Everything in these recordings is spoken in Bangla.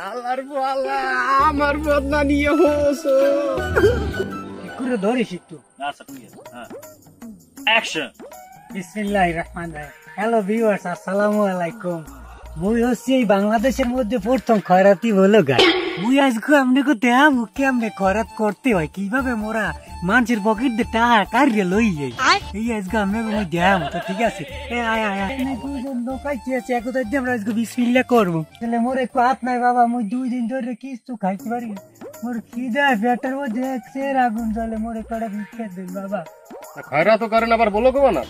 হালার বালা আমার বদনা নিয়ে হোসো করে ধরিস একটু। আচ্ছা ঠিক আছে, হ্যাঁ অ্যাকশন। বিসমিল্লাহির রহমানির রহিম। হ্যালো ভিউয়ার্স, আসসালামু আলাইকুম। মুই হচ্ছি এই বাংলাদেশের মধ্যে প্রথম খয়রাতি বলো গাই। মুই আজকে আমনে দেখাবো কেমনে খয়রাত করতে হয়, কিভাবে মোরা মানুষের পকেট দিয়ে টাকা কারিয়ে লই যাই। এই আজকে আমনে মুই দেখাবো। তো ঠিক আছে, এ আয় আয় আয়। দুইজন লোক আইছে একদা দিয়ে আমরা আজকে বিসমিল্লাহ করবো। তাহলে মোর একটু হাত নাই বাবা, মুই 2 দিন ধরে কিছু খাইতে পারি না। মোর খিদা পেটের মধ্যে সের আগুন জ্বলে, মোরে কড়া ভিক্ষা দেন বাবা। খয়রা তো করেন আবার বলো কেমন না?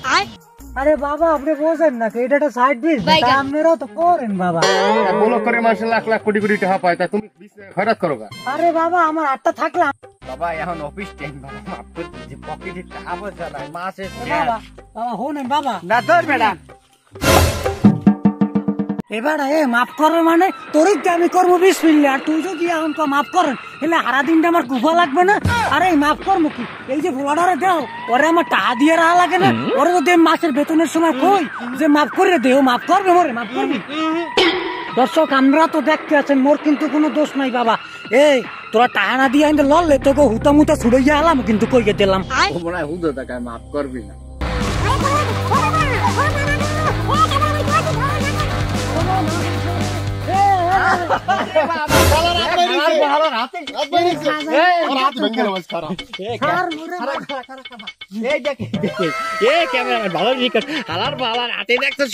আরে বাবা আপনি বোঝেন না, এটা একটা সাইড বিজনেস, আপনারাও তো করেন বাবা। বলো করে মানুষ লাখ লাখ কোটি কোটি টাকা পায়, তা তুমি খয়রাত করো গা? আরে বাবা আমার আটটা থাকলে বাবা এখন অফিস টাইম, বাবা মাফ করে দিচ্ছি, পকেটে টাকা পয়সা নাই, মাসে বাবা বাবা হোনেন বাবা। না ধর ম্যাডাম, এবার মাফ করবে মানে তোরই তো আমি করবো বিসমিল্লাহ। আর তুই যদি এখন মাফ করেন তাহলে সারা দিনটা আমার কুফা লাগবে না। আরে মাফ করবো কি, এই যে ভোলাডারে দেও ওরে আমার টাকা দিয়ে রাখা লাগে না? ওরে যদি মাসের বেতনের সময় কই যে মাফ করে দেও, মাফ করবে মোরে, মাফ করবি? দর্শক আমরা তো দেখতে আছেন, মোর কিন্তু কোনো দোষ নাই বাবা। এই তোরা টাকা না দিয়ে আইন লড়লে তোকে হুতা মুতা ছুড়ে আলাম কিন্তু কইকে দিলাম। মনে হয় হুদো টাকায় মাফ করবি না।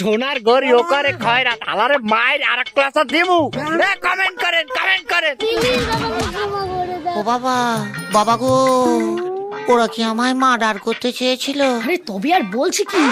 সোনার গড়ি ও করে খয়রাত, হালারে মায়ের আর এক ক্লাস দেবো। কমেন্ট করেন, কমেন্ট করেন। ও বাবা, বাবা গো, ওরা কি আমায় মার্ডার করতে চেয়েছিল? আরে তবে আর বলছি কি।